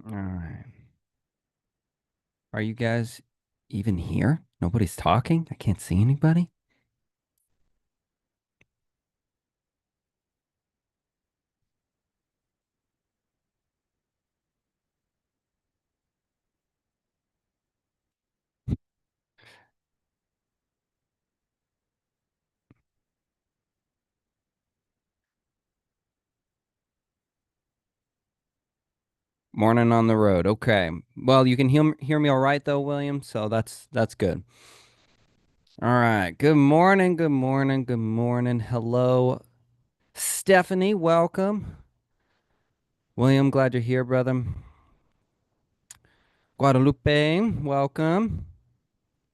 All right. Are you guys even here? Nobody's talking? I can't see anybody? Morning on the road. Okay. Well, you can hear me all right though, William, so that's good. All right. Good morning. Good morning. Good morning. Hello, Stephanie. Welcome. William, glad you're here, brother. Guadalupe, welcome.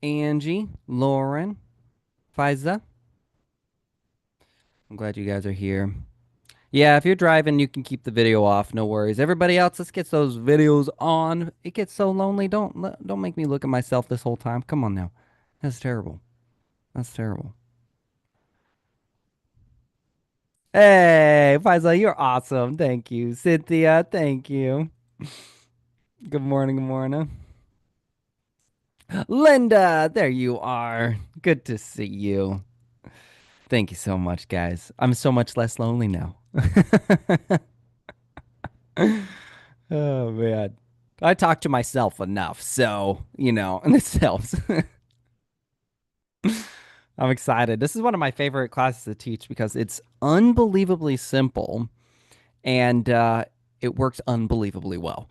Angie, Lauren, Fiza. I'm glad you guys are here. Yeah, if you're driving, you can keep the video off. No worries. Everybody else, let's get those videos on. It gets so lonely. Don't make me look at myself this whole time. Come on now. That's terrible. That's terrible. Hey, Faisal, you're awesome. Thank you. Cynthia, thank you. Good morning, good morning. Linda, there you are. Good to see you. Thank you so much, guys. I'm so much less lonely now. Oh man. I talk to myself enough, so, and this helps. I'm excited. This is one of my favorite classes to teach because it's unbelievably simple and it works unbelievably well.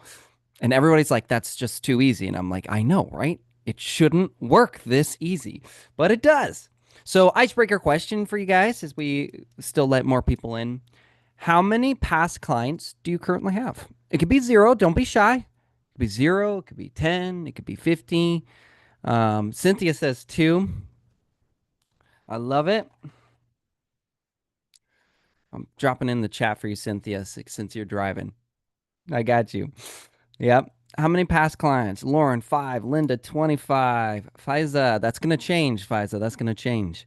And everybody's like, that's just too easy. And I'm like, I know, right? It shouldn't work this easy, but it does. So, icebreaker question for you guys as we still let more people in. How many past clients do you currently have? It could be zero. Don't be shy. It could be zero. It could be 10. It could be 50. Cynthia says two. I love it. I'm dropping in the chat for you, Cynthia, since you're driving. I got you. Yep. How many past clients? Lauren, 5. Linda, 25. Fiza, that's going to change, Fiza. That's going to change.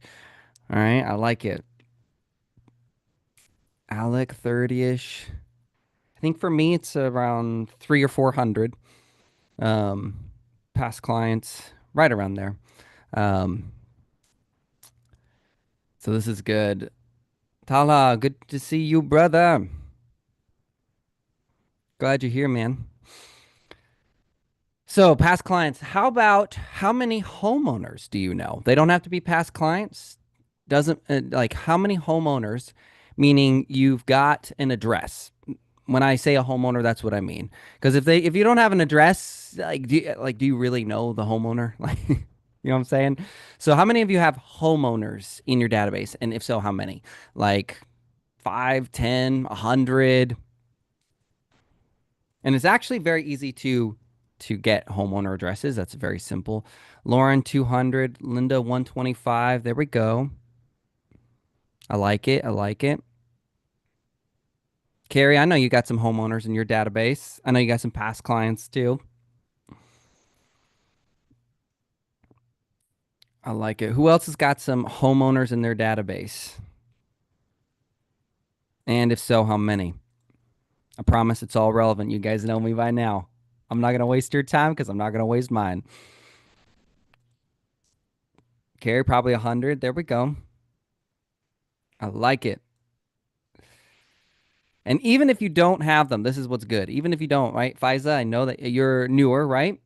All right. I like it. Alec, 30-ish. I think for me, it's around 3 or 400 um, past clients, right around there. Um, so this is good. Tala, good to see you, brother. Glad you're here, man. So, past clients, how about how many homeowners do you know? They don't have to be past clients. Doesn't like how many homeowners, meaning you've got an address. When I say a homeowner, that's what I mean. Because if you don't have an address, do you really know the homeowner? Like, you know what I'm saying? So, how many of you have homeowners in your database? And if so, how many? Like 5, 10, 100? And it's actually very easy to get homeowner addresses. That's very simple. Lauren 200, Linda 125. There we go. I like it. I like it. Carrie, I know you got some homeowners in your database. I know you got some past clients too. I like it. Who else has got some homeowners in their database? And if so, how many? I promise it's all relevant. You guys know me by now. I'm not going to waste your time because I'm not going to waste mine. Carrie, probably 100. There we go. I like it. And even if you don't have them, this is what's good. Even if you don't, right? Fiza, I know that you're newer, right?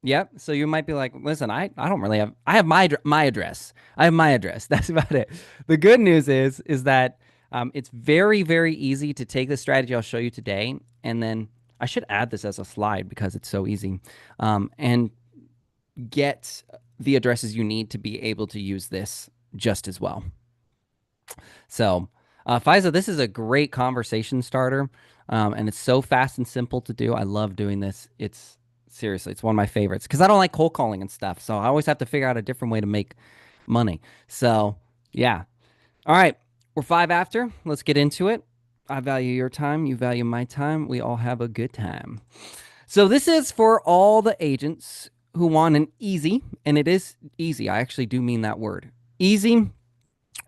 Yep. So you might be like, listen, I don't really have I have my address. I have my address. That's about it. The good news is that it's very, very easy to take the strategy I'll show you today. And then I should add this as a slide because it's so easy. And get the addresses you need to be able to use this just as well. So, Fiza, this is a great conversation starter, and it's so fast and simple to do. I love doing this. It's seriously, it's one of my favorites because I don't like cold calling and stuff. So I always have to figure out a different way to make money. So, yeah. All right, we're 5 after. Let's get into it. I value your time. You value my time. We all have a good time. So this is for all the agents who want an easy, and it is easy. I actually do mean that word. Easy,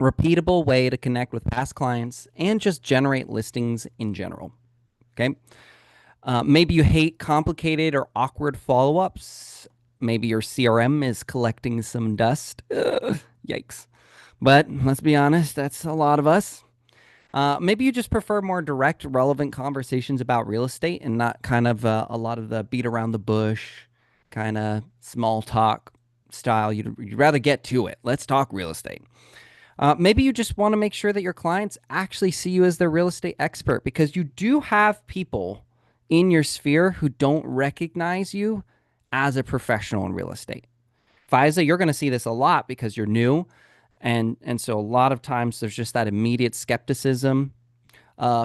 repeatable way to connect with past clients and just generate listings in general. Okay. Maybe you hate complicated or awkward follow-ups. Maybe your CRM is collecting some dust. Ugh, yikes. But let's be honest, that's a lot of us. Maybe you just prefer more direct, relevant conversations about real estate and not kind of a lot of the beat around the bush, kind of small talk style. You'd rather get to it. Let's talk real estate. Maybe you just want to make sure that your clients actually see you as their real estate expert because you do have people in your sphere who don't recognize you as a professional in real estate. FISA, you're going to see this a lot because you're new. And so a lot of times there's just that immediate skepticism.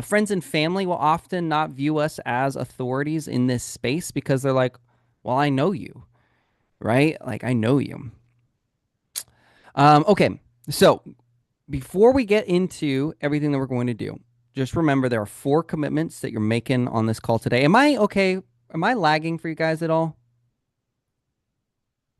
Friends and family will often not view us as authorities in this space because they're like, well, I know you, right? Like, I know you. Okay, so before we get into everything that we're going to do, just remember there are 4 commitments that you're making on this call today. Am I okay? Am I lagging for you guys at all?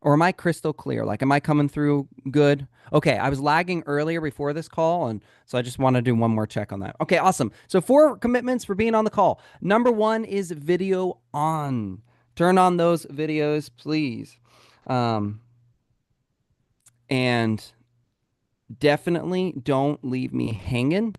Or am I crystal clear? Like, am I coming through good? Okay, I was lagging earlier before this call, and so I just want to do one more check on that. Okay, awesome. So 4 commitments for being on the call. Number 1 is video on. Turn on those videos, please. And definitely don't leave me hanging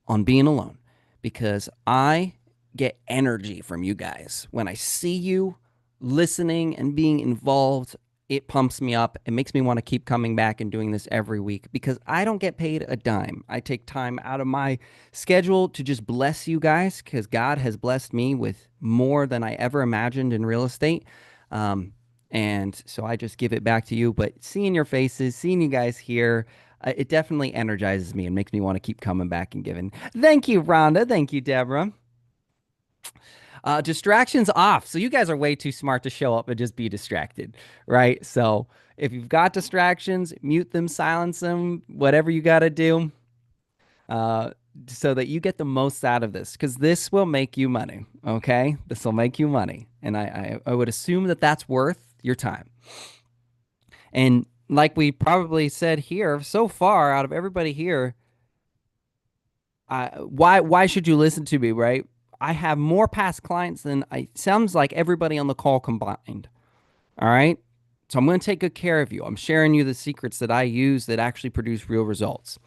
on being alone because I get energy from you guys. When I see you listening and being involved, it pumps me up. It makes me want to keep coming back and doing this every week because I don't get paid a dime. I take time out of my schedule to just bless you guys because God has blessed me with more than I ever imagined in real estate. And so I just give it back to you. But seeing your faces, seeing you guys here, it definitely energizes me and makes me want to keep coming back and giving. Thank you, Rhonda. Thank you, Deborah. Distractions off. So you guys are way too smart to show up and just be distracted, right? So if you've got distractions, mute them, silence them, whatever you got to do, uh, so that you get the most out of this, because this will make you money. Okay, this will make you money, and I would assume that that's worth your time. And like we probably said here, so far out of everybody here, why should you listen to me, right? I have more past clients than I sounds like everybody on the call combined. All right. So I'm going to take good care of you. I'm sharing you the secrets that I use that actually produce real results.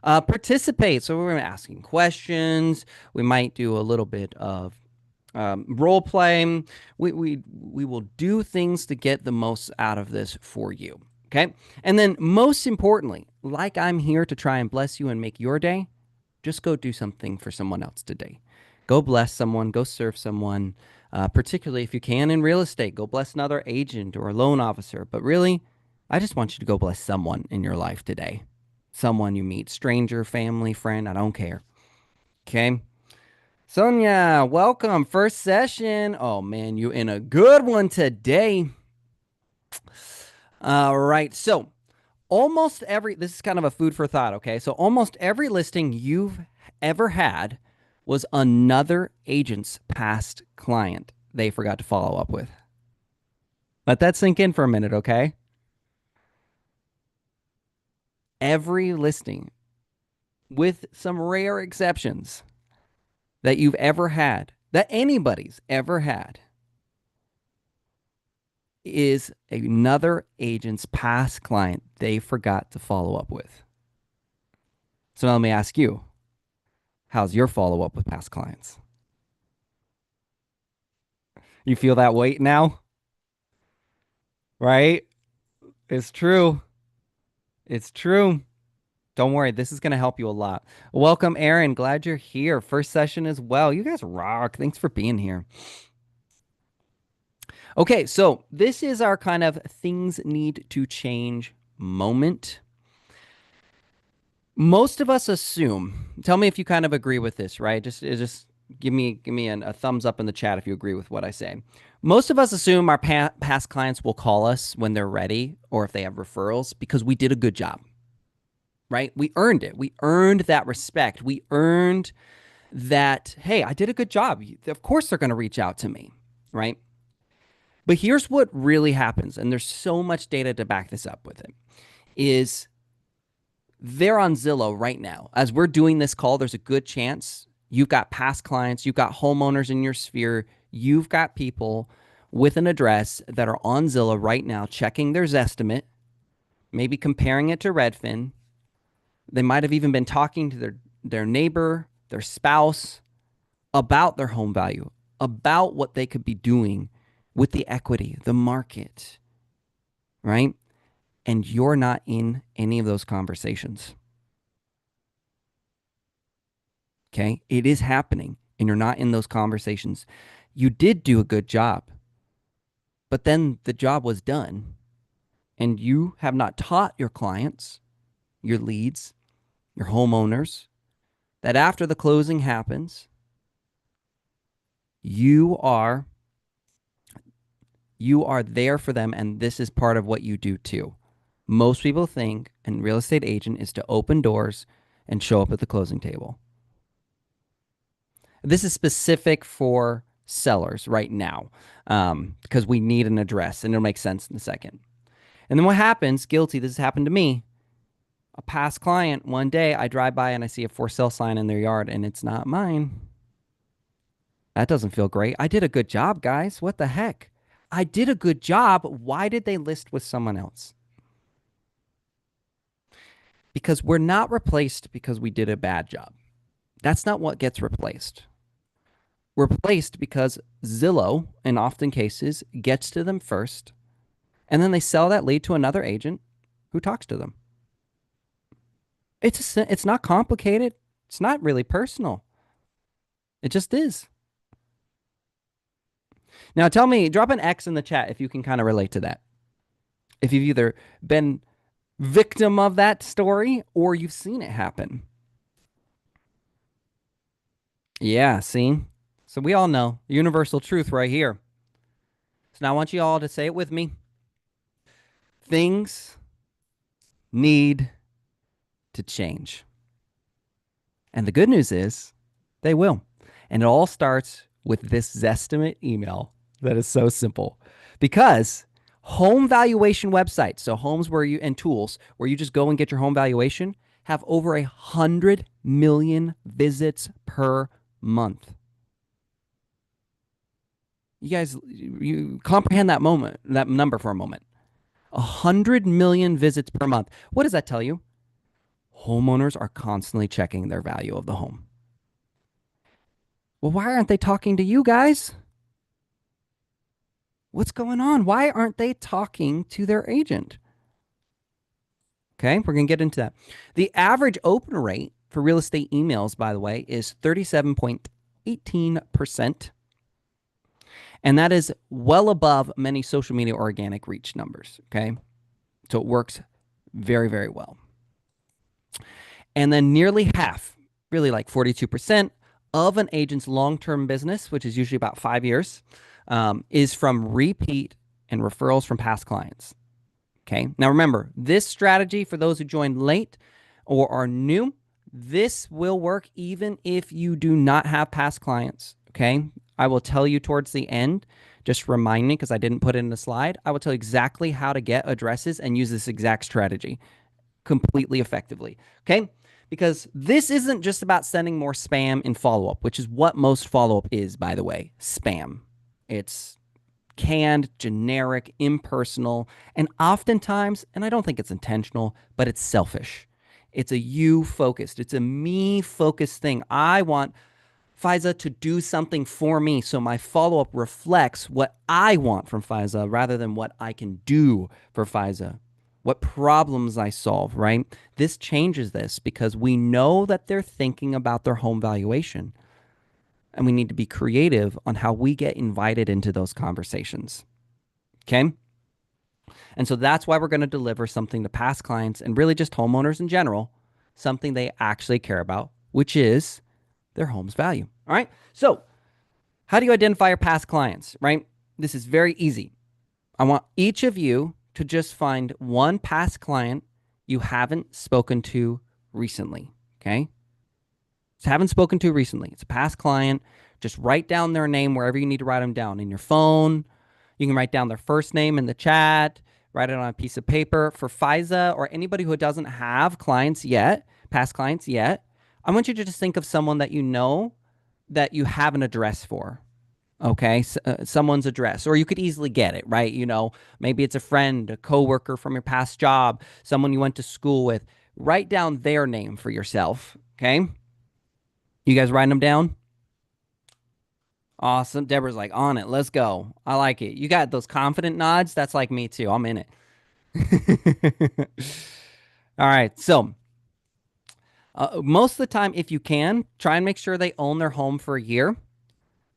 Participate. So we're asking questions. We might do a little bit of role playing. We will do things to get the most out of this for you. Okay. And then most importantly, like I'm here to try and bless you and make your day, just go do something for someone else today. Go bless someone, go serve someone, particularly if you can in real estate. Go bless another agent or a loan officer. But really, I just want you to go bless someone in your life today. Someone you meet, stranger, family, friend, I don't care. Okay? Sonia, welcome. First session. Oh, man, you in a good one today. All right. So, this is kind of a food for thought, okay? So almost every listing you've ever had was another agent's past client they forgot to follow up with. Let that sink in for a minute, okay? Every listing, with some rare exceptions, that you've ever had, that anybody's ever had, is another agent's past client they forgot to follow up with. So now let me ask you, how's your follow-up with past clients? You feel that weight now? Right? It's true. It's true. Don't worry, this is going to help you a lot. Welcome, Aaron. Glad you're here. First session as well. You guys rock. Thanks for being here. Okay, so this is our kind of things need to change moment. Most of us assume, tell me if you kind of agree with this, right? Just give me a thumbs up in the chat if you agree with what I say. Most of us assume our past clients will call us when they're ready or if they have referrals because we did a good job, right? We earned it. We earned that respect. We earned that, hey, I did a good job. Of course they're going to reach out to me, right? But here's what really happens, and there's so much data to back this up with it, is they're on Zillow right now. As we're doing this call, there's a good chance You've got past clients, you've got homeowners in your sphere, you've got people with an address that are on Zillow right now checking their Zestimate, maybe comparing it to Redfin. They might have even been talking to their neighbor, their spouse about their home value, about what they could be doing with the equity, the market, right? And you're not in any of those conversations. Okay? It is happening and you're not in those conversations. You did do a good job, but then the job was done and you have not taught your clients, your leads, your homeowners that after the closing happens, you are there for them, and this is part of what you do too. Most people think a real estate agent is to open doors and show up at the closing table. This is specific for sellers right now because we need an address, and it'll make sense in a second. And then what happens, guilty, this has happened to me. A past client, one day I drive by and I see a for sale sign in their yard and it's not mine. That doesn't feel great. I did a good job, guys. What the heck? I did a good job. Why did they list with someone else? Because we're not replaced because we did a bad job. That's not what gets replaced. We're replaced because Zillow, in often cases, gets to them first, and then they sell that lead to another agent who talks to them. It's not complicated. It's not really personal. It just is. Now tell me, drop an X in the chat if you can kind of relate to that. If you've either been victim of that story or you've seen it happen. Yeah, see? So we all know universal truth right here. So now I want you all to say it with me. Things need to change. And the good news is they will. And it all starts with this Zestimate email that is so simple. Because home valuation websites, so homes where you and tools where you just go and get your home valuation, have over 100 million visits per month. You guys, you comprehend that number for a moment. 100 million visits per month. What does that tell you? Homeowners are constantly checking their value of the home. Well, why aren't they talking to you guys? What's going on? Why aren't they talking to their agent? Okay, we're going to get into that. The average open rate for real estate emails, by the way, is 37.18%. And that is well above many social media organic reach numbers. Okay, so it works very, very well. And then nearly half, really like 42%, of an agent's long-term business, which is usually about 5 years, is from repeat and referrals from past clients. Okay. Now remember, this strategy for those who joined late or are new, this will work even if you do not have past clients. Okay. I will tell you towards the end, just remind me because I didn't put it in the slide. I will tell you exactly how to get addresses and use this exact strategy completely effectively. Okay. Because this isn't just about sending more spam in follow-up, which is what most follow-up is, by the way, spam. It's canned, generic, impersonal, and oftentimes, and I don't think it's intentional, but it's selfish. It's a you-focused. It's a me-focused thing. I want FISA to do something for me, so my follow-up reflects what I want from FISA rather than what I can do for FISA. What problems I solve, right? This changes this because we know that they're thinking about their home valuation. And we need to be creative on how we get invited into those conversations. Okay? And so that's why we're going to deliver something to past clients and really just homeowners in general, something they actually care about, which is their home's value. All right? So how do you identify your past clients, right? This is very easy. I want each of you to just find one past client you haven't spoken to recently, okay? Just haven't spoken to recently. It's a past client. Just write down their name wherever you need to write them down. In your phone, you can write down their first name in the chat, write it on a piece of paper. For FISA or anybody who doesn't have clients yet, past clients yet, I want you to just think of someone that you know that you have an address for. Okay, someone's address, or you could easily get it, right? Maybe it's a friend, a coworker from your past job, someone you went to school with. Write down their name for yourself. Okay, you guys writing them down? Awesome. Deborah's like on it. Let's go. I like it. You got those confident nods. That's like me too. I'm in it. All right. So most of the time, if you can, try and make sure they own their home for a year.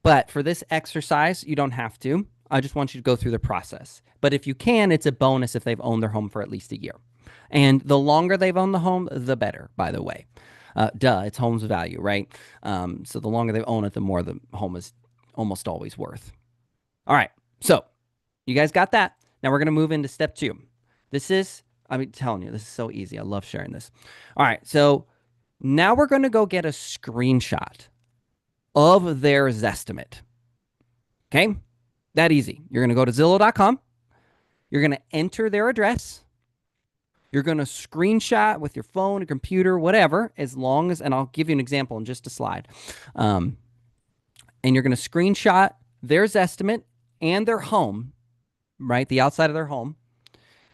But for this exercise, you don't have to. I just want you to go through the process. But if you can, it's a bonus if they've owned their home for at least a year. And the longer they've owned the home, the better, by the way. It's home's value, right? So the longer they've owned it, the more the home is almost always worth. All right. So you guys got that. Now we're going to move into step 2. I'm telling you, this is so easy. I love sharing this. All right. So now we're going to go get a screenshot of their Zestimate. Okay? That easy. You're going to go to Zillow.com. You're going to enter their address. You're going to screenshot with your phone, or computer, whatever, and I'll give you an example in just a slide. And you're going to screenshot their Zestimate and their home, right? The outside of their home,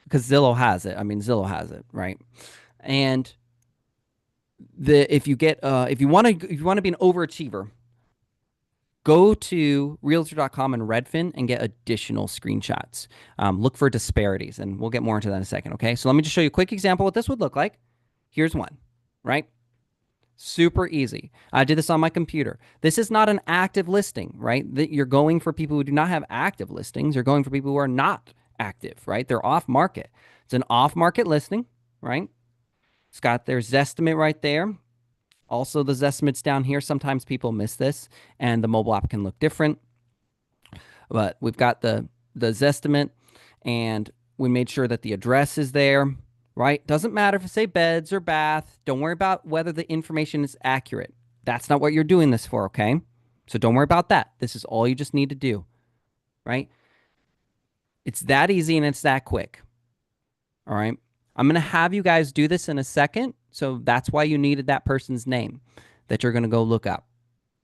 because Zillow has it. Zillow has it, right? And if you want to be an overachiever, go to realtor.com and Redfin and get additional screenshots. Look for disparities, and we'll get more into that in a second, okay? So let me just show you a quick example of what this would look like. Here's one, right? Super easy. I did this on my computer. This is not an active listing, right? You're going for people who do not have active listings. You're going for people who are not active, right? They're off market. It's an off market listing, right? It's got their Zestimate right there. Also, the Zestimate's down here. Sometimes people miss this, and the mobile app can look different. But we've got the Zestimate, and we made sure that the address is there, right? Doesn't matter if it's say beds or bath. Don't worry about whether the information is accurate. That's not what you're doing this for, okay? So don't worry about that. This is all you just need to do, right? It's that easy and it's that quick, all right? I'm going to have you guys do this in a second. So that's why you needed that person's name that you're going to go look up,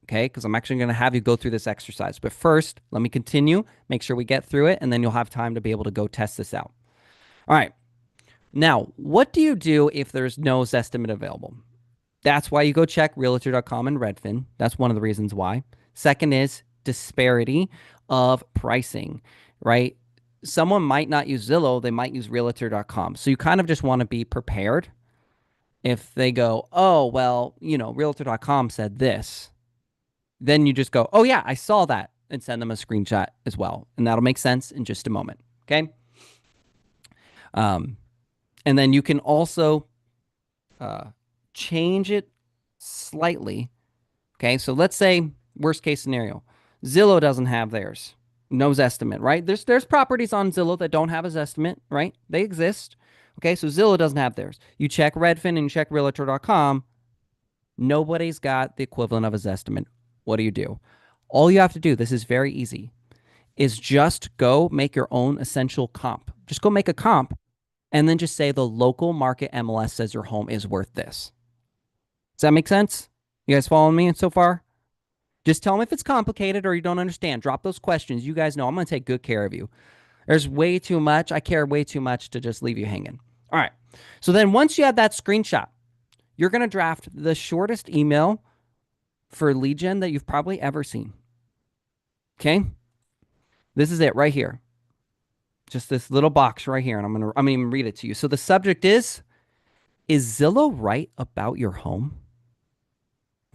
okay? Because I'm actually going to have you go through this exercise. But first, let me continue, make sure we get through it, and then you'll have time to be able to go test this out. All right. Now, what do you do if there's no Zestimate available? That's why you go check realtor.com and Redfin. That's one of the reasons why. Second is disparity of pricing, right? Someone might not use Zillow. They might use realtor.com. So you kind of just want to be prepared. If they go, oh, well, realtor.com said this, then you just go, oh, yeah, I saw that, and send them a screenshot as well. And that'll make sense in just a moment, okay? And then you can also change it slightly, okay? So let's say, worst case scenario, Zillow doesn't have theirs. No Zestimate, right? There's properties on Zillow that don't have a Zestimate, right? They exist. Okay, so Zillow doesn't have theirs. You check Redfin and you check realtor.com. Nobody's got the equivalent of a Zestimate. What do? All you have to do, this is very easy, is just go make your own essential comp. Just go make a comp and then just say the local market MLS says your home is worth this. Does that make sense? You guys following me so far? Just tell them if it's complicated or you don't understand. Drop those questions. You guys know I'm going to take good care of you. There's way too much. I care way too much to just leave you hanging. All right. So then once you have that screenshot, you're going to draft the shortest email for lead gen that you've probably ever seen. Okay? This is it right here. Just this little box right here. And I'm going to even read it to you. So the subject is Zillow right about your home?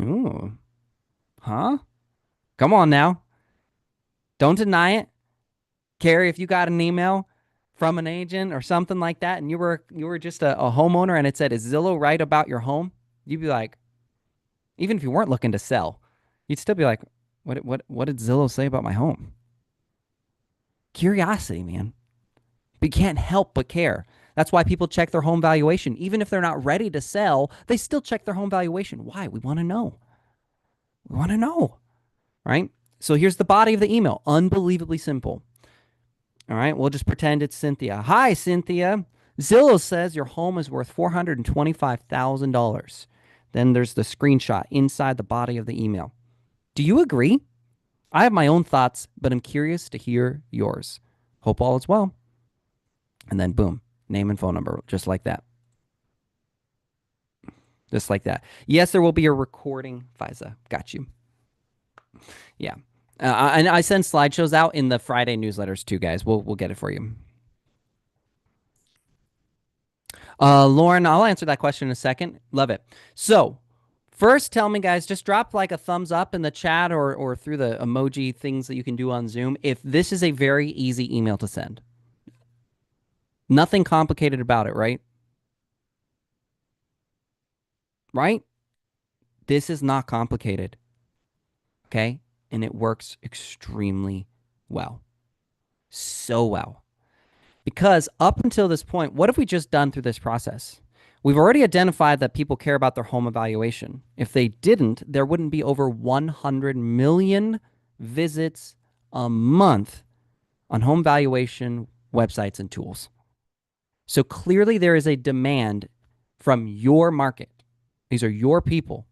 Ooh. Huh? Come on now. Don't deny it. Carrie, if you got an email from an agent or something like that, and you were just a homeowner, and it said, "Is Zillow right about your home?" You'd be like, even if you weren't looking to sell, you'd still be like, "What did Zillow say about my home?" Curiosity, man. But you can't help but care. That's why people check their home valuation, even if they're not ready to sell. They still check their home valuation. Why? We want to know. We want to know, right? So here's the body of the email. Unbelievably simple. All right, we'll just pretend it's Cynthia. Hi, Cynthia. Zillow says your home is worth $425,000. Then there's the screenshot inside the body of the email. Do you agree? I have my own thoughts, but I'm curious to hear yours. Hope all is well. And then boom, name and phone number, just like that. Just like that. Yes, there will be a recording. Fiza, got you. Yeah. And I send slideshows out in the Friday newsletters too, guys. We'll get it for you. Lauren, I'll answer that question in a second. Love it. So, first, tell me, guys, just drop like a thumbs up in the chat or through the emoji things that you can do on Zoom if this is a very easy email to send. Nothing complicated about it, right? Right? This is not complicated. Okay? And it works extremely well. So well. Because up until this point, what have we just done through this process? We've already identified that people care about their home evaluation. If they didn't, there wouldn't be over 100 million visits a month on home valuation websites and tools. So clearly there is a demand from your market. These are your people.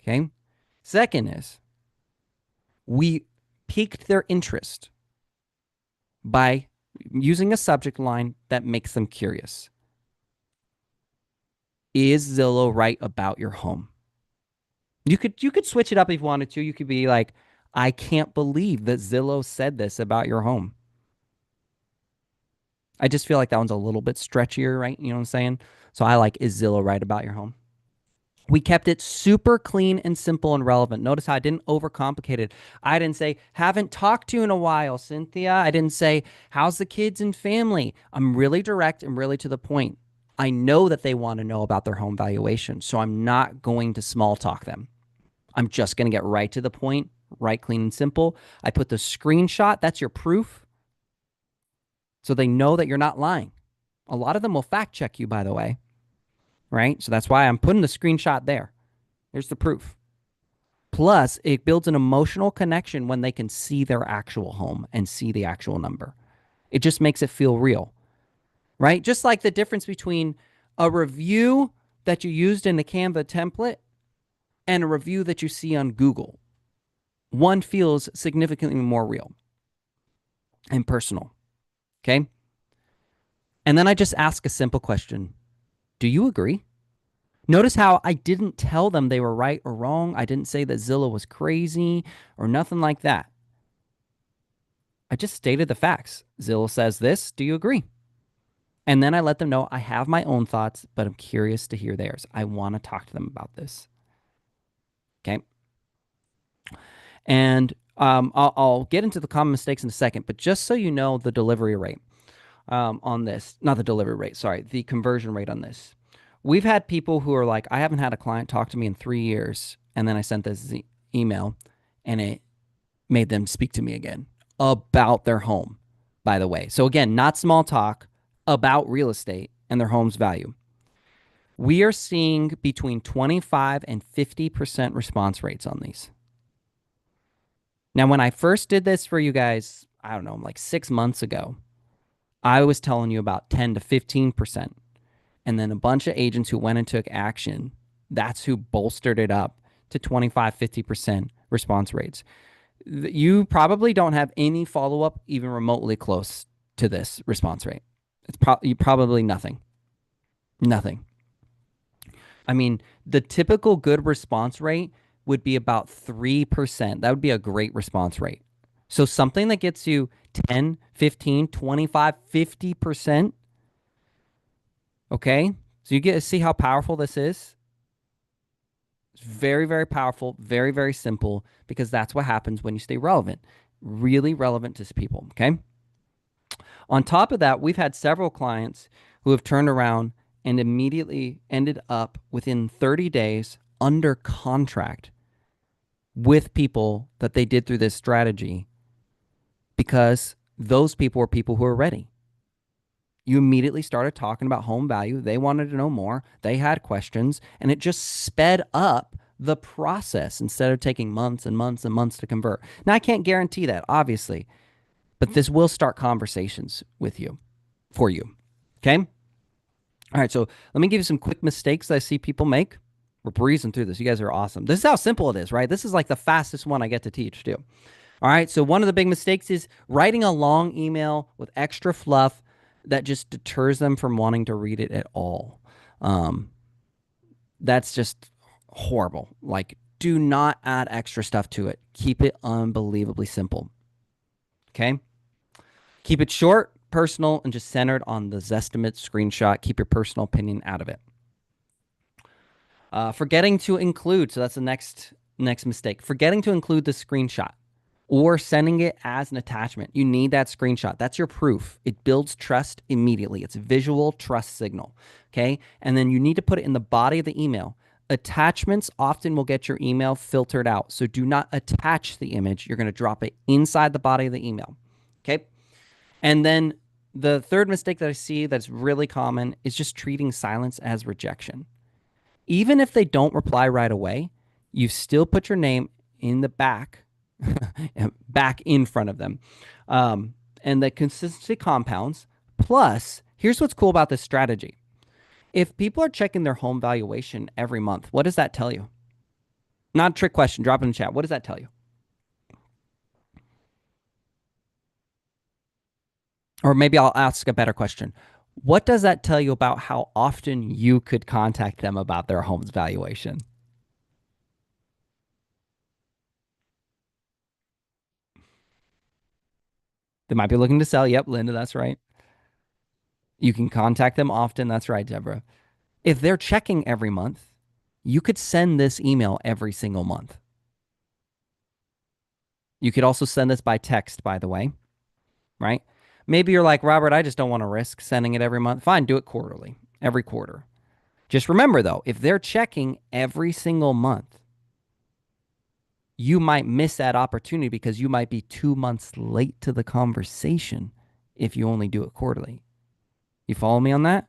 Okay. Second is we piqued their interest by using a subject line that makes them curious. Is Zillow right about your home? You could switch it up if you wanted to. You could be like, I can't believe that Zillow said this about your home. I just feel like that one's a little bit stretchier, right? You know what I'm saying? So I like, is Zillow right about your home? We kept it super clean and simple and relevant. Notice how I didn't overcomplicate it. I didn't say, haven't talked to you in a while, Cynthia. I didn't say, how's the kids and family? I'm really direct and really to the point. I know that they want to know about their home valuation, so I'm not going to small talk them. I'm just going to get right to the point, right, clean, and simple. I put the screenshot. That's your proof. So they know that you're not lying. A lot of them will fact check you, by the way, right? So that's why I'm putting the screenshot there. There's the proof. Plus, it builds an emotional connection when they can see their actual home and see the actual number. It just makes it feel real, right? Just like the difference between a review that you used in the Canva template and a review that you see on Google. One feels significantly more real and personal, okay? And then I just ask a simple question. Do you agree? Notice how I didn't tell them they were right or wrong. I didn't say that Zillow was crazy or nothing like that. I just stated the facts. Zillow says this. Do you agree? And then I let them know I have my own thoughts, but I'm curious to hear theirs. I want to talk to them about this. Okay. And I'll get into the common mistakes in a second, but just so you know the delivery rate on this, not the delivery rate, sorry, the conversion rate on this. We've had people who are like, I haven't had a client talk to me in 3 years. And then I sent this email and it made them speak to me again about their home, by the way. So again, not small talk, about real estate and their home's value. We are seeing between 25 and 50% response rates on these. Now, when I first did this for you guys, I don't know, like 6 months ago, I was telling you about 10 to 15%. And then a bunch of agents who went and took action, that's who bolstered it up to 25, 50% response rates. You probably don't have any follow-up even remotely close to this response rate. It's probably nothing. Nothing. I mean, the typical good response rate would be about 3%. That would be a great response rate. So something that gets you 10, 15, 25, 50%. Okay? So you get to see how powerful this is. It's very, very powerful, very, very simple, because that's what happens when you stay relevant. Really relevant to people, okay? On top of that, we've had several clients who have turned around and immediately ended up within 30 days under contract with people that they did through this strategy, because those people were people who are ready. You immediately started talking about home value. They wanted to know more. They had questions, and it just sped up the process instead of taking months and months and months to convert. Now, I can't guarantee that, obviously, but this will start conversations with you, for you. Okay? All right, so let me give you some quick mistakes that I see people make. We're breezing through this. You guys are awesome. This is how simple it is, right? This is like the fastest one I get to teach too. All right. So one of the big mistakes is writing a long email with extra fluff that just deters them from wanting to read it at all. Um, that's just horrible. Like, do not add extra stuff to it. Keep it unbelievably simple. Okay. Keep it short, personal, and just centered on the Zestimate screenshot. Keep your personal opinion out of it. Forgetting to include. So that's the next mistake. Forgetting to include the screenshot or sending it as an attachment. You need that screenshot. That's your proof. It builds trust immediately. It's a visual trust signal. Okay. And then you need to put it in the body of the email. Attachments often will get your email filtered out. So do not attach the image. You're going to drop it inside the body of the email. Okay. And then the third mistake that I see that's really common is just treating silence as rejection. Even if they don't reply right away, you still put your name in the back, back in front of them. And the consistency compounds. Plus, here's what's cool about this strategy. If people are checking their home valuation every month, what does that tell you? Not a trick question. Drop it in the chat. What does that tell you? Or maybe I'll ask a better question. What does that tell you about how often you could contact them about their home's valuation? They might be looking to sell. Yep, Linda, that's right. You can contact them often. That's right, Deborah. If they're checking every month, you could send this email every single month. You could also send this by text, by the way, right? Maybe you're like, Robert, I just don't want to risk sending it every month. Fine, do it quarterly, every quarter. Just remember, though, if they're checking every single month, you might miss that opportunity because you might be 2 months late to the conversation if you only do it quarterly. You follow me on that?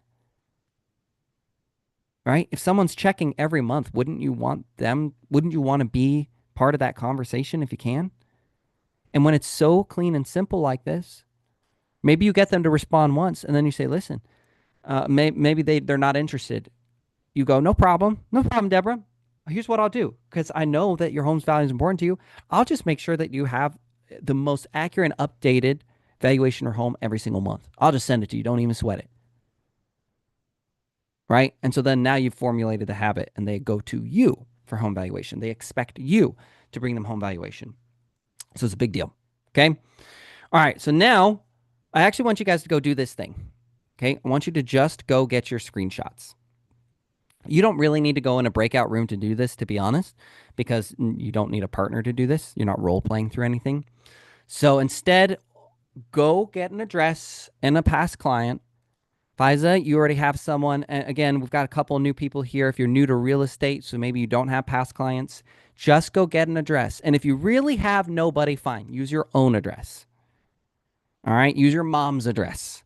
Right? If someone's checking every month, wouldn't you want to be part of that conversation if you can? And when it's so clean and simple like this, maybe you get them to respond once and then you say, listen, maybe they're not interested. You go, no problem. No problem, Deborah. Here's what I'll do. Because I know that your home's value is important to you. I'll just make sure that you have the most accurate and updated valuation or home every single month. I'll just send it to you. Don't even sweat it. Right. And so then now you've formulated the habit and they go to you for home valuation. They expect you to bring them home valuation. So it's a big deal. Okay. All right. So now I actually want you guys to go do this thing. Okay. I want you to just go get your screenshots. You don't really need to go in a breakout room to do this, to be honest, because you don't need a partner to do this. You're not role playing through anything. So instead, go get an address and a past client. Fiza, you already have someone. And again, we've got a couple of new people here. If you're new to real estate, so maybe you don't have past clients, just go get an address. And if you really have nobody, fine, use your own address. All right, use your mom's address.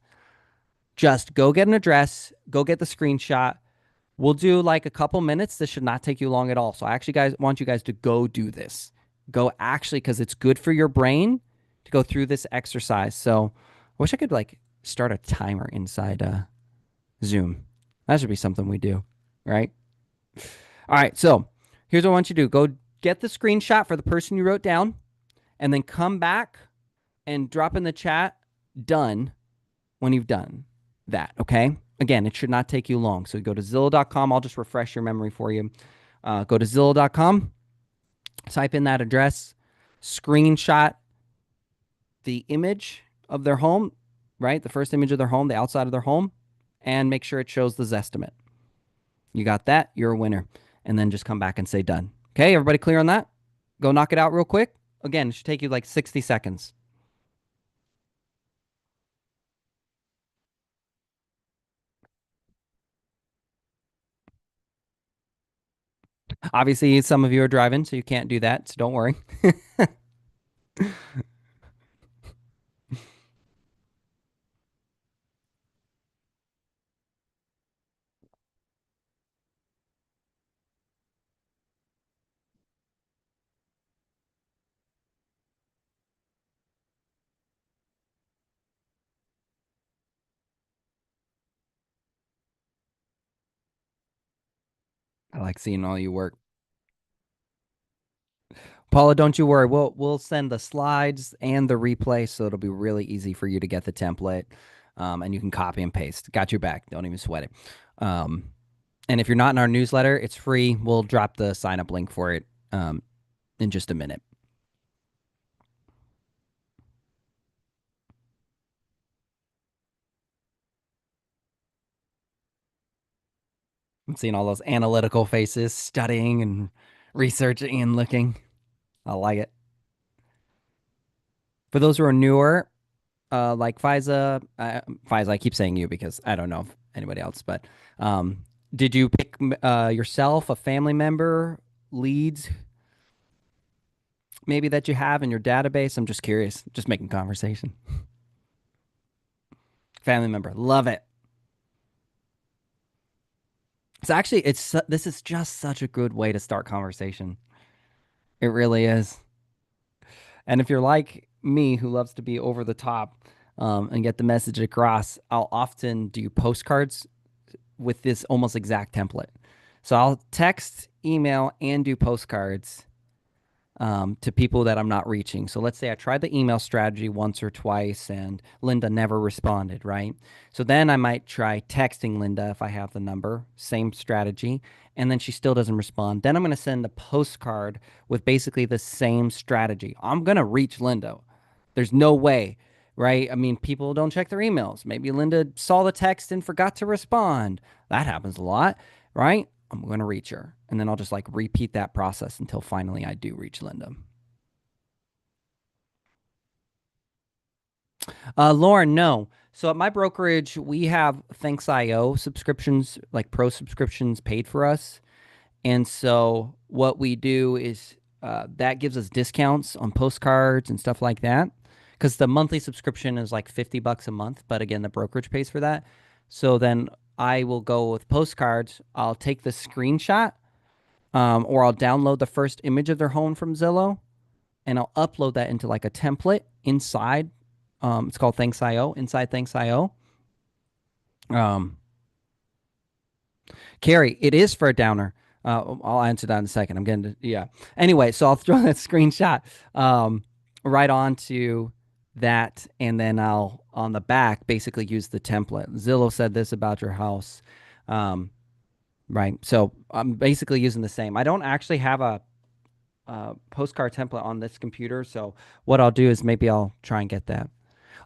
Just go get an address, go get the screenshot. We'll do like a couple minutes. This should not take you long at all. So I actually want you guys to go do this. Go actually, because it's good for your brain to go through this exercise. So I wish I could like start a timer inside Zoom. That should be something we do, right? All right. So here's what I want you to do. Go get the screenshot for the person you wrote down and then come back and drop in the chat done when you've done that. Okay. Again, it should not take you long. So go to Zillow.com. I'll just refresh your memory for you. Go to Zillow.com, type in that address, screenshot the image of their home, right? The first image of their home, the outside of their home, and make sure it shows the Zestimate. You got that? You're a winner. And then just come back and say done. Okay, everybody clear on that? Go knock it out real quick. Again, it should take you like 60 seconds. Obviously, some of you are driving, so you can't do that. So don't worry. I like seeing all you work. Paula, don't you worry. We'll send the slides and the replay, so it'll be really easy for you to get the template, and you can copy and paste. Got your back. Don't even sweat it. Um, and if you're not in our newsletter, it's free. We'll drop the sign up link for it in just a minute. I'm seeing all those analytical faces, studying and researching and looking. I like it. For those who are newer, like Fiza, I keep saying you because I don't know if anybody else, but um, did you pick yourself, a family member, leads maybe that you have in your database? I'm just curious, just making conversation. Family member, love it. It's actually this is just such a good way to start conversation. It really is. And if you're like me, who loves to be over the top and get the message across, I'll often do postcards with this almost exact template. So I'll text, email, and do postcards to people that I'm not reaching. So let's say I tried the email strategy once or twice and Linda never responded, right? So then I might try texting Linda if I have the number, same strategy, and then she still doesn't respond. Then I'm going to send a postcard with basically the same strategy. I'm going to reach Linda. There's no way, right? I mean, people don't check their emails. Maybe Linda saw the text and forgot to respond. That happens a lot, right? I'm going to reach her. And then I'll just like repeat that process until finally I do reach Linda. Lauren, no. So at my brokerage, we have Thanks.io subscriptions, like pro subscriptions paid for us. And so what we do is that gives us discounts on postcards and stuff like that. Because the monthly subscription is like $50 a month, but again, the brokerage pays for that. So then I will go with postcards. I'll take the screenshot, or I'll download the first image of their home from Zillow, and I'll upload that into like a template inside. It's called Thanks.io, inside Thanks.io. Um, Carrie, it is for a downer. I'll answer that in a second. I'm getting to, yeah. Anyway, so I'll throw that screenshot right onto that, and then I'll, on the back, basically use the template. Zillow said this about your house. Um, right. So I'm basically using the same. I don't actually have a postcard template on this computer. So what I'll do is maybe I'll try and get that.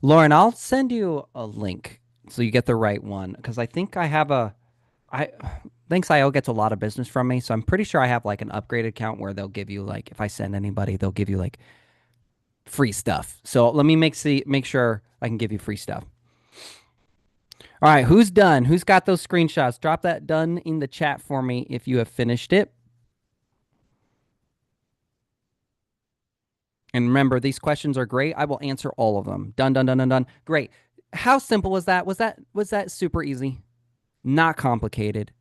Lauren, I'll send you a link so you get the right one because I think I have a I Thanks.io gets a lot of business from me, so I'm pretty sure I have like an upgraded account where they'll give you like if I send anybody, they'll give you like free stuff. So let me make sure I can give you free stuff. All right, who's done? Who's got those screenshots? Drop that done in the chat for me if you have finished it. And remember, these questions are great. I will answer all of them. Done, done, done, done, done. Great. How simple was that? Was that super easy? Not complicated.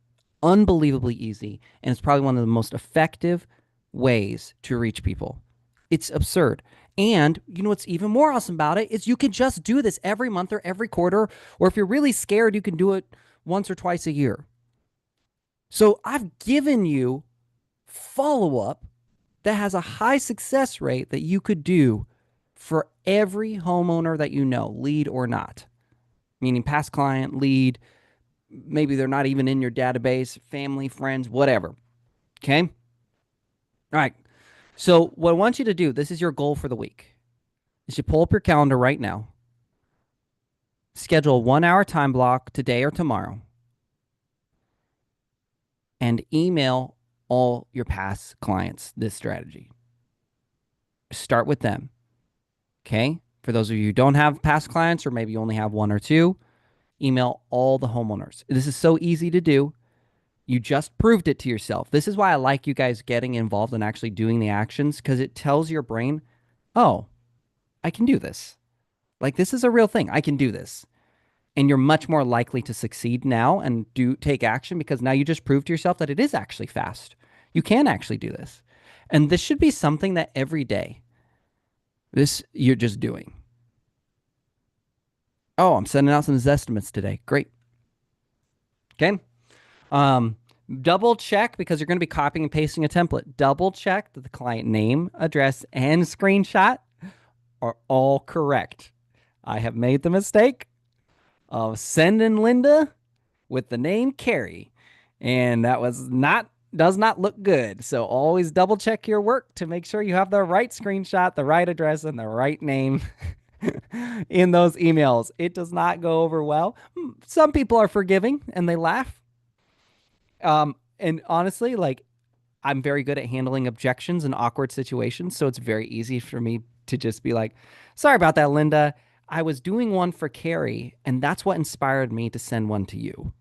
Unbelievably easy. And it's probably one of the most effective ways to reach people. It's absurd. And you know what's even more awesome about it is you can just do this every month or every quarter, or if you're really scared, you can do it once or twice a year. So I've given you follow up that has a high success rate that you could do for every homeowner that you know, lead or not, meaning past client, lead, maybe they're not even in your database, family, friends, whatever. Okay. All right. So, what I want you to do, this is your goal for the week, is you pull up your calendar right now, schedule a 1 hour time block today or tomorrow, and email all your past clients this strategy. Start with them. Okay. For those of you who don't have past clients, or maybe you only have one or two, email all the homeowners. This is so easy to do. You just proved it to yourself. This is why I like you guys getting involved and actually doing the actions because it tells your brain, oh, I can do this. Like this is a real thing. I can do this. And you're much more likely to succeed now and do take action because now you just proved to yourself that it is actually fast. You can actually do this. And this should be something that every day, this you're just doing. Oh, I'm sending out some Zestimates today. Great. Okay. Um, Double check because you're going to be copying and pasting a template. Double check that the client name, address, and screenshot are all correct. I have made the mistake of sending Linda with the name Carrie, and that was not does not look good. So always double check your work to make sure you have the right screenshot, the right address, and the right name in those emails. It does not go over well. Some people are forgiving and they laugh. And honestly, like I'm very good at handling objections and awkward situations, so it's very easy for me to just be like, "Sorry about that, Linda. I was doing one for Carrie, and that's what inspired me to send one to you."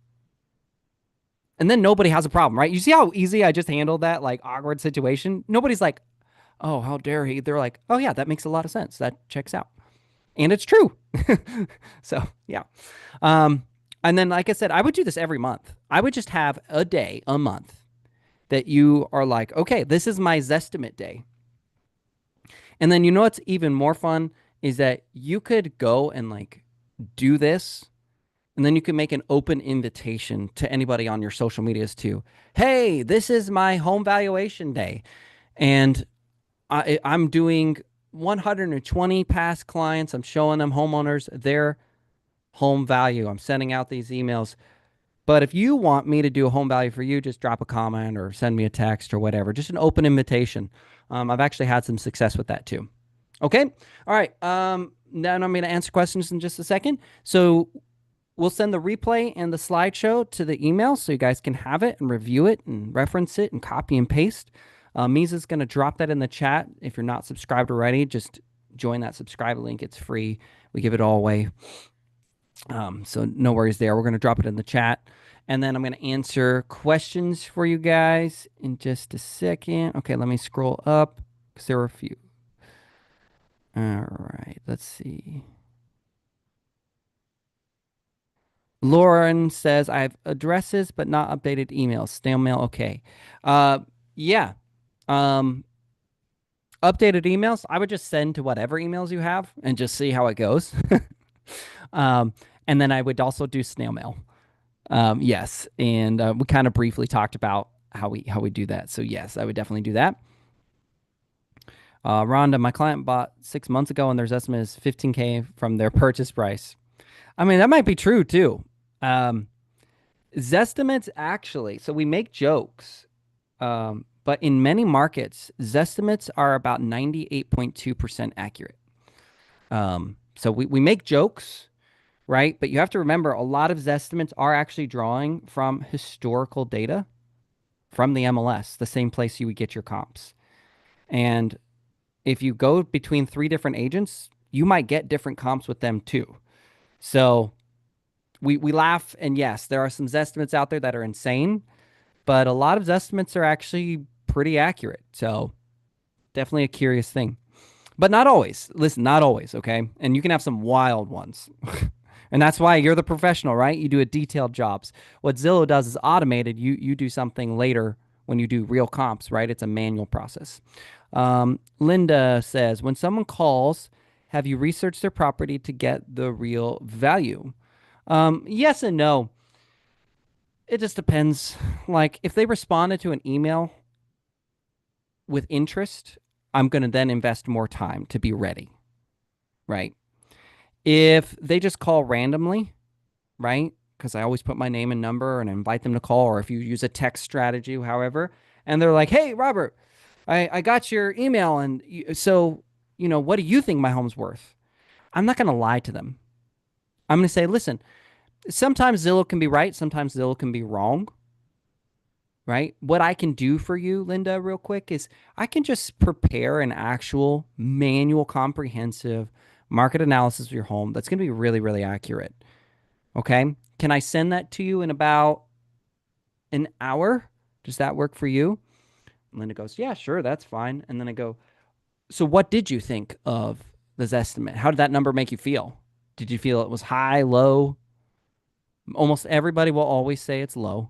And then nobody has a problem, right? You see how easy I just handled that like awkward situation? Nobody's like, "Oh, how dare he?" They're like, "Oh yeah, that makes a lot of sense. That checks out." And it's true. So, yeah. Um, and then like I said, I would do this every month. I would just have a day, a month that you are like, okay, this is my Zestimate day. And then you know what's even more fun is that you could go and like do this, and then you can make an open invitation to anybody on your social medias too. Hey, this is my home valuation day, and I'm doing 120 past clients. I'm showing them homeowners their home value. I'm sending out these emails. But if you want me to do a home value for you, just drop a comment or send me a text or whatever. Just an open invitation. I've actually had some success with that too. Okay. All right. Then I'm going to answer questions in just a second. So we'll send the replay and the slideshow to the email so you guys can have it and review it and reference it and copy and paste. Misa's going to drop that in the chat. If you're not subscribed already, just join that subscribe link. It's free. We give it all away. So no worries there. We're going to drop it in the chat. And then I'm going to answer questions for you guys in just a second. Okay, let me scroll up because there were a few. All right, let's see. Lauren says, I have addresses but not updated emails. Snail mail, okay. Yeah. Updated emails, I would just send to whatever emails you have and just see how it goes. And then I would also do snail mail. Yes, and we kind of briefly talked about how we do that. So yes, I would definitely do that. Rhonda, my client bought 6 months ago, and their estimate is 15K from their purchase price. I mean, that might be true too. Zestimates actually, so we make jokes, but in many markets, Zestimates are about 98.2% accurate. So we make jokes, right? But you have to remember a lot of Zestimates are actually drawing from historical data from the MLS, the same place you would get your comps. And if you go between 3 different agents, you might get different comps with them too. So we laugh, and yes, there are some Zestimates out there that are insane, but a lot of Zestimates are actually pretty accurate. So definitely a curious thing. But not always. Listen, not always, okay? And you can have some wild ones. And that's why you're the professional, right? You do a detailed jobs. What Zillow does is automated. You do something later when you do real comps, right? It's a manual process. Linda says, when someone calls, have you researched their property to get the real value? Yes and no. It just depends. Like if they responded to an email with interest, I'm going to then invest more time to be ready, right? If they just call randomly, right? Because I always put my name and number and invite them to call, or if you use a text strategy, however, and they're like, hey, Robert, I got your email. And so, what do you think my home's worth? I'm not going to lie to them. I'm going to say, listen, sometimes Zillow can be right. Sometimes Zillow can be wrong. Right? What I can do for you, Linda, real quick, is I can just prepare an actual manual, comprehensive market analysis of your home that's going to be really, really accurate. Okay? Can I send that to you in about an hour? Does that work for you? And Linda goes, yeah, sure, that's fine. And then I go, so what did you think of this estimate? How did that number make you feel? Did you feel it was high, low? Almost everybody will always say it's low.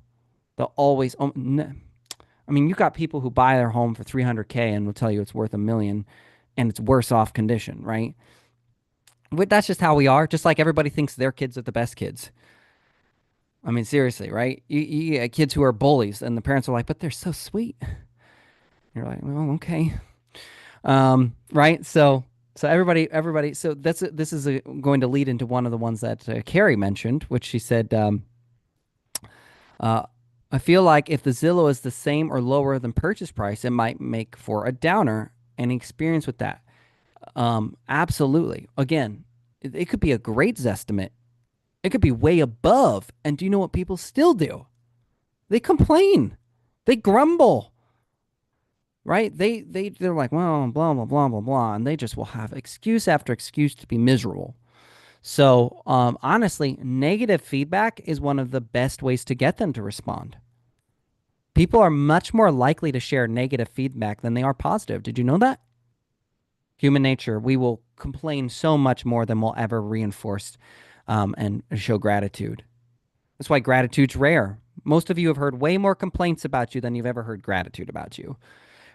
They'll always, I mean, you got people who buy their home for 300K and will tell you it's worth $1 million and it's worse off condition, right? But that's just how we are. Just like everybody thinks their kids are the best kids. I mean, seriously, right? You get kids who are bullies, and the parents are like, "But they're so sweet." You're like, "Well, okay." Right? So everybody. So this is going to lead into one of the ones that Carrie mentioned, which she said, uh, "I feel like if the Zillow is the same or lower than purchase price, it might make for a downer." Any experience with that? Absolutely. Again, it could be a great Zestimate. It could be way above. And do you know what people still do? They complain. They grumble, right? They're like, well, blah blah blah blah blah, and they just will have excuse after excuse to be miserable. So, honestly, negative feedback is one of the best ways to get them to respond. People are much more likely to share negative feedback than they are positive. Did you know that? Human nature, we will complain so much more than we'll ever reinforce and show gratitude. That's why gratitude's rare. Most of you have heard way more complaints about you than you've ever heard gratitude about you,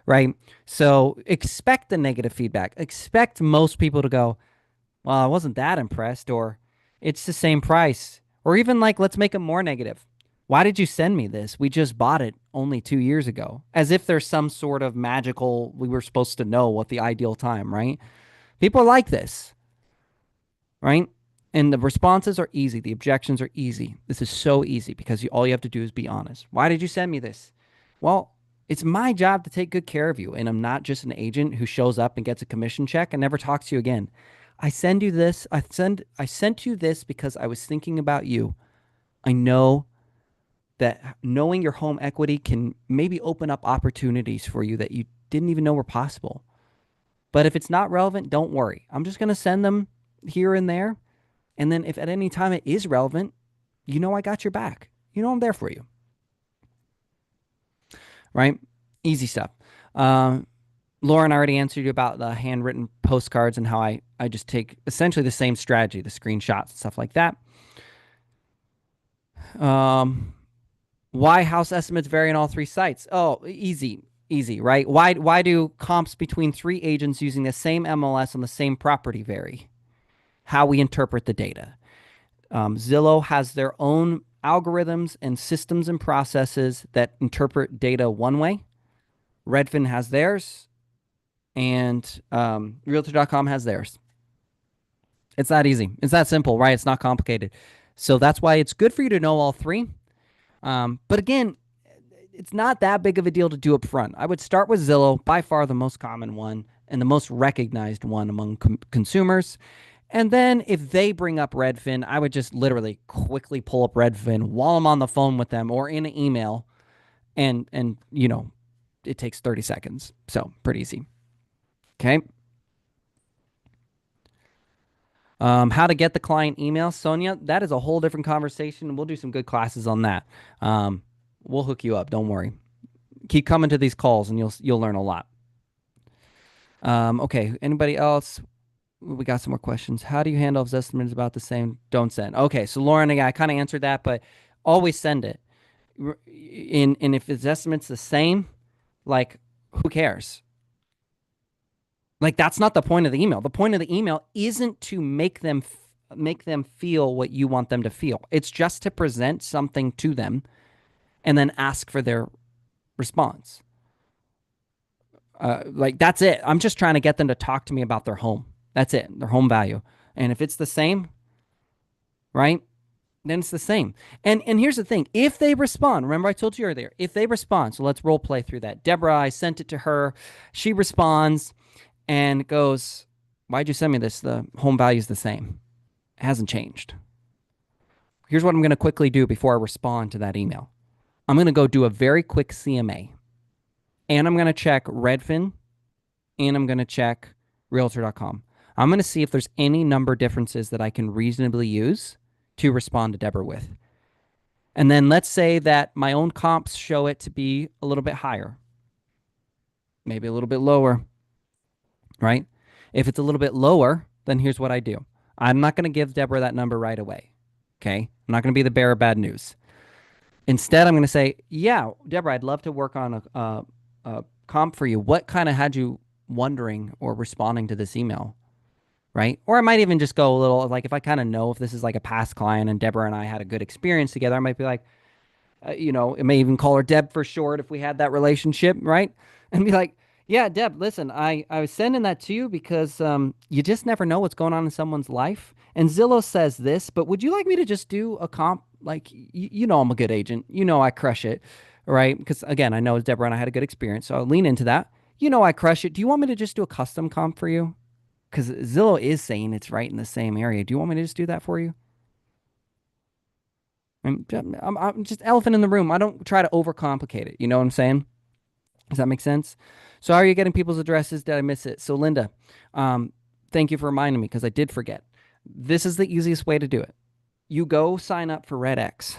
right? So expect the negative feedback. Expect most people to go, well, I wasn't that impressed, or it's the same price, or even like, let's make it more negative. Why did you send me this? We just bought it only 2 years ago. As if there's some sort of magical, we were supposed to know what the ideal time, right? People are like this, right? And the responses are easy. The objections are easy. This is so easy because all you have to do is be honest. Why did you send me this? Well, it's my job to take good care of you. And I'm not just an agent who shows up and gets a commission check and never talks to you again. I send you this. I sent you this because I was thinking about you. I know that knowing your home equity can maybe open up opportunities for you that you didn't even know were possible. But if it's not relevant, don't worry. I'm just going to send them here and there. And then if at any time it is relevant, you know I got your back. You know I'm there for you, right? Easy stuff. Um, Lauren already answered you about the handwritten postcards and how I just take essentially the same strategy, the screenshots and stuff like that. Um, why house estimates vary on all three sites? Oh, easy, right? Why do comps between three agents using the same MLS on the same property vary? How we interpret the data. Zillow has their own algorithms and systems and processes that interpret data one way. Redfin has theirs, and Realtor.com has theirs. It's that easy. It's that simple, right? It's not complicated. So that's why it's good for you to know all three. But again, it's not that big of a deal to do up front. I would start with Zillow, by far the most common one and the most recognized one among consumers. And then if they bring up Redfin, I would just literally quickly pull up Redfin while I'm on the phone with them or in an email. And it takes 30 seconds. So pretty easy. Okay. How to get the client email, Sonia, that is a whole different conversation. We'll do some good classes on that. We'll hook you up. Don't worry. Keep coming to these calls and you'll learn a lot. Okay. Anybody else? We got some more questions. How do you handle if Zestimate is about the same? Don't send. Okay, so Lauren, I kind of answered that, but always send it. And if the estimate's the same, like who cares? Like that's not the point of the email. The point of the email isn't to make them feel what you want them to feel. It's just to present something to them and then ask for their response. Like that's it. I'm just trying to get them to talk to me about their home. That's it, their home value. And if it's the same, right, then it's the same. And here's the thing. If they respond, remember I told you earlier, if they respond, so let's role play through that. Deborah, I sent it to her. She responds and goes, why'd you send me this? The home value is the same. It hasn't changed. Here's what I'm going to quickly do before I respond to that email. I'm going to go do a very quick CMA. And I'm going to check Redfin. And I'm going to check Realtor.com. I'm going to see if there's any number differences that I can reasonably use to respond to Deborah with. And then let's say that my own comps show it to be a little bit higher, maybe a little bit lower, right? If it's a little bit lower, then here's what I do. I'm not going to give Deborah that number right away, okay? I'm not going to be the bearer of bad news. Instead, I'm going to say, yeah, Deborah, I'd love to work on a comp for you. What kind of had you wondering or responding to this email? right? Or I might even just go a little like if I kind of know if this is like a past client and Deborah and I had a good experience together, I might be like, it may even call her Deb for short if we had that relationship, right? And be like, yeah, Deb, listen, I was sending that to you because you just never know what's going on in someone's life. And Zillow says this, but would you like me to just do a comp? Like, you know, I'm a good agent. You know, I crush it, right? Because again, I know Deborah and I had a good experience. So I'll lean into that. You know, I crush it. Do you want me to just do a custom comp for you? Because Zillow is saying it's right in the same area. Do you want me to just do that for you? I'm just elephant in the room. I don't try to overcomplicate it. You know what I'm saying? Does that make sense? So, how are you getting people's addresses? Did I miss it? So, Linda, um, thank you for reminding me because I did forget. This is the easiest way to do it. You go sign up for Red X,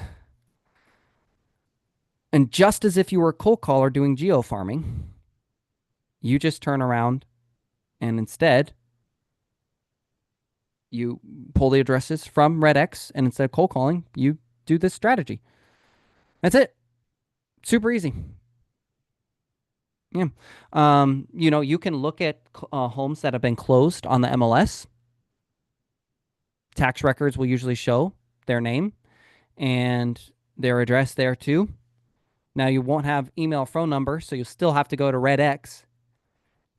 and just as if you were a cold caller doing geo farming, you just turn around and instead you pull the addresses from Red X, and instead of cold calling, you do this strategy. That's it. Super easy. Yeah. You can look at homes that have been closed on the MLS. Tax records will usually show their name and their address there too. Now you won't have email phone number, so you'll still have to go to RedX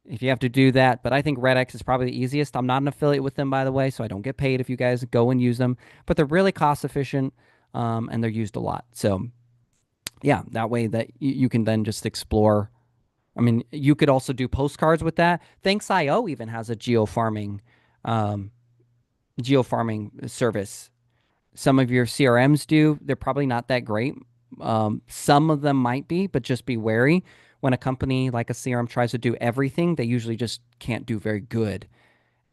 if you have to do that. But I think RedX is probably the easiest. I'm not an affiliate with them, by the way, so I don't get paid if you guys go and use them. But they're really cost efficient, and they're used a lot. So yeah, that way that you can then just explore. I mean, you could also do postcards with that. Thanks.io even has a um, geofarming service. Some of your CRMs do. They're probably not that great. Some of them might be, but just be wary. When a company like a CRM tries to do everything, they usually just can't do very good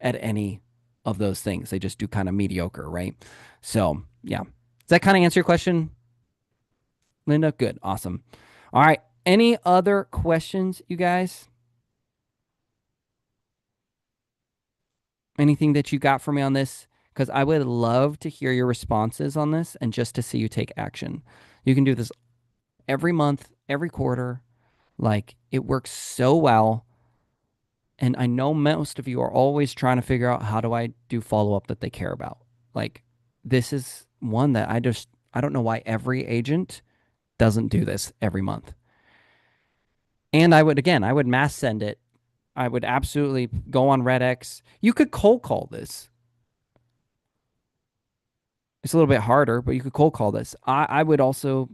at any of those things. They just do kind of mediocre, right? So, yeah. Does that kind of answer your question, Linda? Good. Awesome. All right. Any other questions, you guys? Anything that you got for me on this? Because I would love to hear your responses on this and just to see you take action. You can do this every month, every quarter. Like it works so well. And I know most of you are always trying to figure out how do I do follow up that they care about. Like this is one that I don't know why every agent doesn't do this every month. And I would mass send it. I would absolutely go on RedX. You could cold call this. It's a little bit harder, but you could cold call this. I would also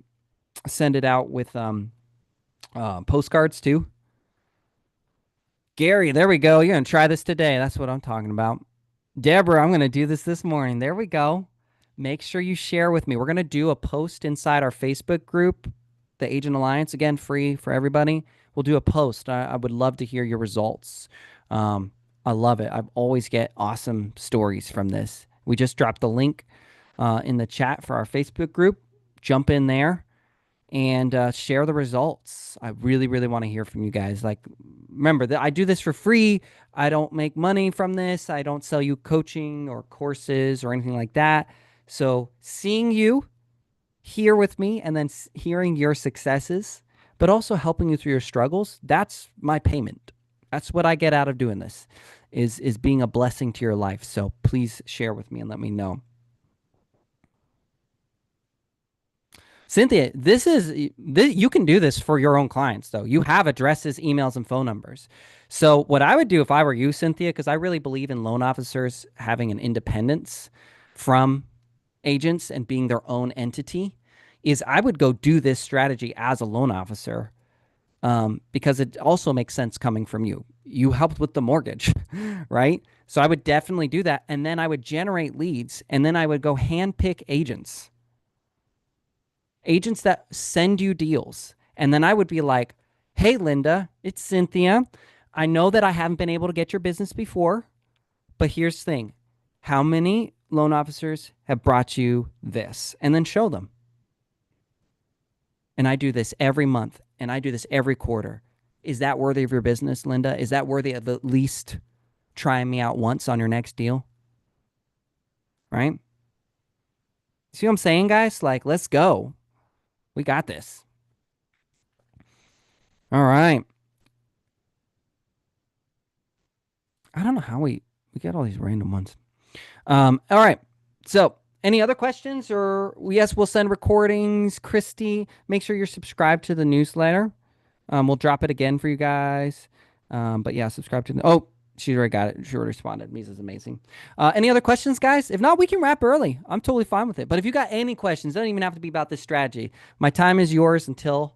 send it out with postcards too. Gary, there we go. You're going to try this today. That's what I'm talking about. Deborah, I'm going to do this morning. There we go. Make sure you share with me. We're going to do a post inside our Facebook group, the Agent Alliance. Again, free for everybody. We'll do a post. I would love to hear your results. I love it. I always get awesome stories from this. We just dropped the link in the chat for our Facebook group. Jump in there and share the results. I really, really want to hear from you guys. Like, remember that I do this for free. I don't make money from this. I don't sell you coaching or courses or anything like that. So seeing you here with me and then hearing your successes, but also helping you through your struggles, that's my payment. That's what I get out of doing this is being a blessing to your life. So please share with me and let me know. Cynthia, you can do this for your own clients though. You have addresses, emails, and phone numbers. So what I would do if I were you, Cynthia, because I really believe in loan officers having an independence from agents and being their own entity, is I would go do this strategy as a loan officer because it also makes sense coming from you. You helped with the mortgage, right? So I would definitely do that. And then I would generate leads and then I would go handpick agents that send you deals. And then I would be like, hey, Linda, it's Cynthia. I know that I haven't been able to get your business before, but here's the thing. How many loan officers have brought you this? And then show them. And I do this every month and I do this every quarter. Is that worthy of your business, Linda? Is that worthy of at least trying me out once on your next deal? Right? See what I'm saying, guys? Like, let's go. We got this. All right. I don't know how we We got all these random ones. All right. So, any other questions? Or yes, we'll send recordings. Christy, make sure you're subscribed to the newsletter. We'll drop it again for you guys. But yeah, subscribe to the. Oh, she already got it. She already responded. Misa's amazing. Any other questions, guys? If not, we can wrap early. I'm totally fine with it. But if you got any questions, don't even have to be about this strategy. My time is yours until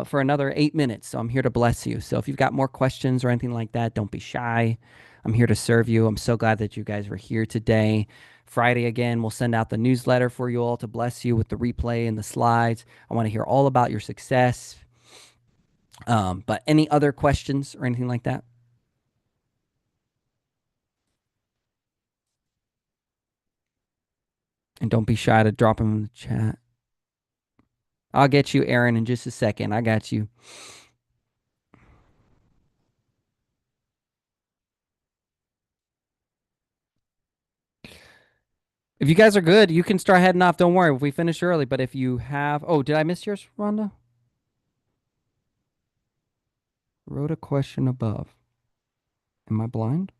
for another 8 minutes. So I'm here to bless you. So if you've got more questions or anything like that, don't be shy. I'm here to serve you. I'm so glad that you guys were here today. Friday again, we'll send out the newsletter for you all to bless you with the replay and the slides. I want to hear all about your success. But any other questions or anything like that? And don't be shy to drop them in the chat. I'll get you, Aaron, in just a second. I got you. If you guys are good, you can start heading off. Don't worry if we finish early. But if you have, oh, did I miss yours, Rhonda? Wrote a question above. Am I blind?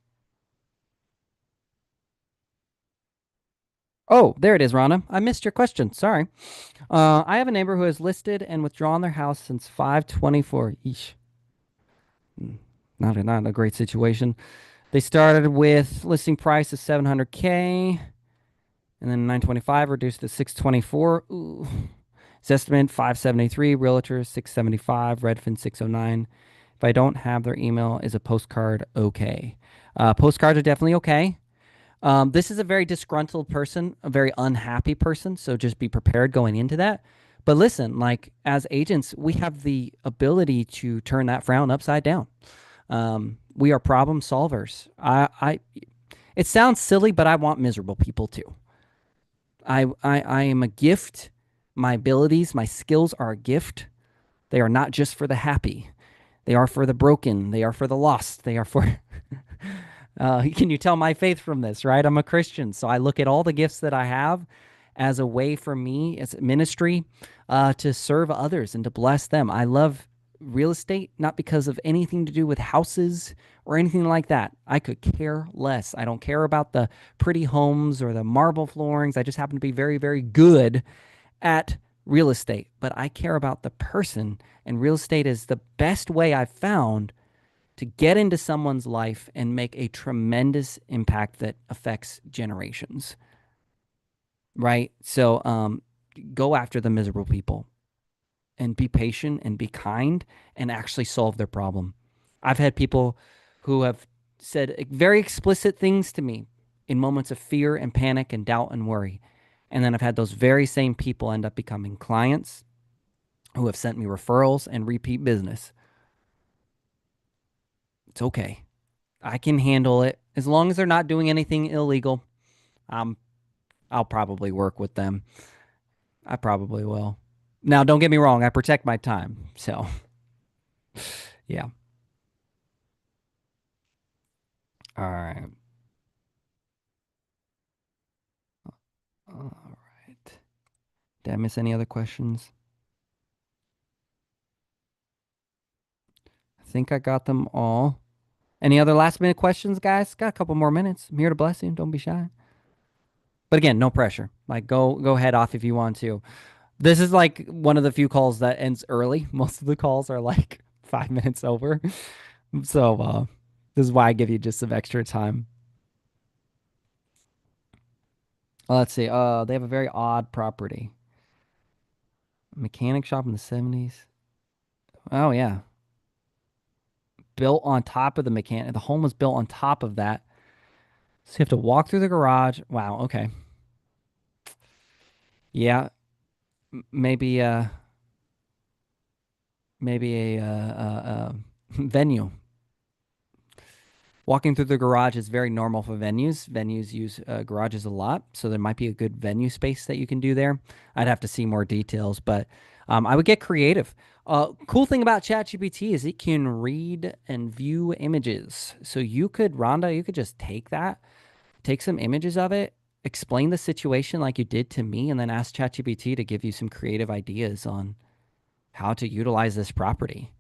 Oh, there it is, Rhonda. I missed your question. Sorry. I have a neighbor who has listed and withdrawn their house since 524. Eesh. Not a great situation. They started with listing price of 700K. And then 925 reduced to 624. Ooh. Zestimate 573, Realtor 675, Redfin 609. If I don't have their email, is a postcard okay? Postcards are definitely okay. This is a very disgruntled person, a very unhappy person. So just be prepared going into that. But listen, like as agents, we have the ability to turn that frown upside down. We are problem solvers. It sounds silly, but I want miserable people too. I am a gift. My abilities, my skills are a gift. They are not just for the happy. They are for the broken. They are for the lost. They are for. Can you tell my faith from this, right? I'm a Christian. So I look at all the gifts that I have as a way for me, as a ministry, to serve others and to bless them. I love real estate, not because of anything to do with houses or anything like that. I could care less. I don't care about the pretty homes or the marble floorings. I just happen to be very, very good at real estate, but I care about the person. And real estate is the best way I've found to get into someone's life and make a tremendous impact that affects generations. Right? So go after the miserable people and be patient and be kind and actually solve their problem. I've had people who have said very explicit things to me in moments of fear and panic and doubt and worry. And then I've had those very same people end up becoming clients who have sent me referrals and repeat business. It's okay. I can handle it as long as they're not doing anything illegal. Um, I'll probably work with them. I probably will. Now, don't get me wrong. I protect my time. So, yeah. All right. All right. Did I miss any other questions? I think I got them all. Any other last minute questions, guys? Got a couple more minutes. I'm here to bless you. Don't be shy. But again, no pressure. Like go head off if you want to. This is like one of the few calls that ends early. Most of the calls are like 5 minutes over. So this is why I give you just some extra time. Let's see. They have a very odd property. Mechanic shop in the 70s. Oh yeah. Built on top of the mechanic. The home was built on top of that. So you have to walk through the garage. Wow, okay. Yeah, maybe maybe a venue. Walking through the garage is very normal for venues. Venues use garages a lot, so there might be a good venue space that you can do there. I'd have to see more details, but I would get creative. Cool thing about ChatGPT is it can read and view images. So you could, Rhonda, you could just take that, take some images of it, explain the situation like you did to me, and then ask ChatGPT to give you some creative ideas on how to utilize this property.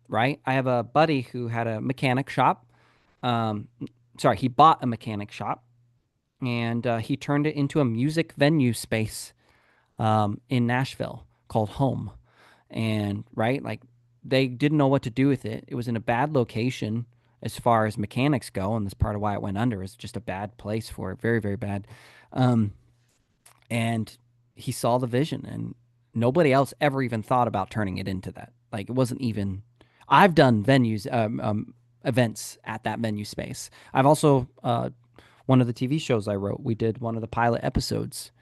Right? I have a buddy who had a mechanic shop. sorry, he bought a mechanic shop and he turned it into a music venue space in Nashville called Home. And right, like they didn't know what to do with it. It was in a bad location as far as mechanics go, and that's part of why it went under. It's just a bad place for it, very, very bad. Um, and he saw the vision, and nobody else ever even thought about turning it into that. Like it wasn't even. I've done venues, events at that venue space. I've also one of the TV shows I wrote. We did one of the pilot episodes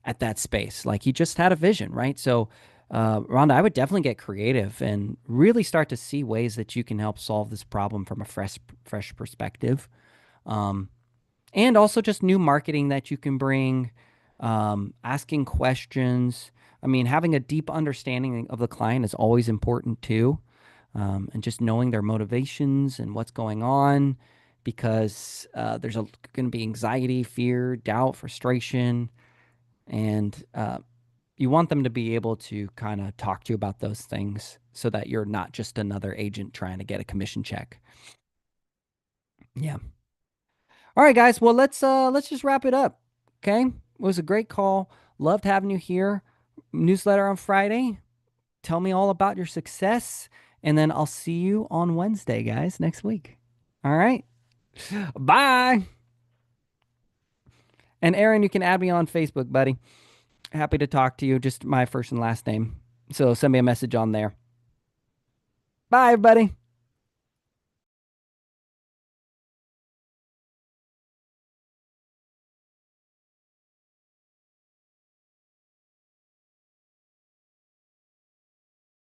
at that space. Like he just had a vision, right? So, Rhonda, I would definitely get creative and really start to see ways that you can help solve this problem from a fresh perspective. Um, and also just new marketing that you can bring, asking questions. I mean, having a deep understanding of the client is always important too. And just knowing their motivations and what's going on because there's going to be anxiety, fear, doubt, frustration, and you want them to be able to kind of talk to you about those things so that you're not just another agent trying to get a commission check. Yeah. All right, guys. Well, let's just wrap it up. Okay. It was a great call. Loved having you here. Newsletter on Friday. Tell me all about your success. And then I'll see you on Wednesday, guys, next week. All right. Bye. And Aaron, you can add me on Facebook, buddy. Happy to talk to you. Just my first and last name. So send me a message on there. Bye, buddy.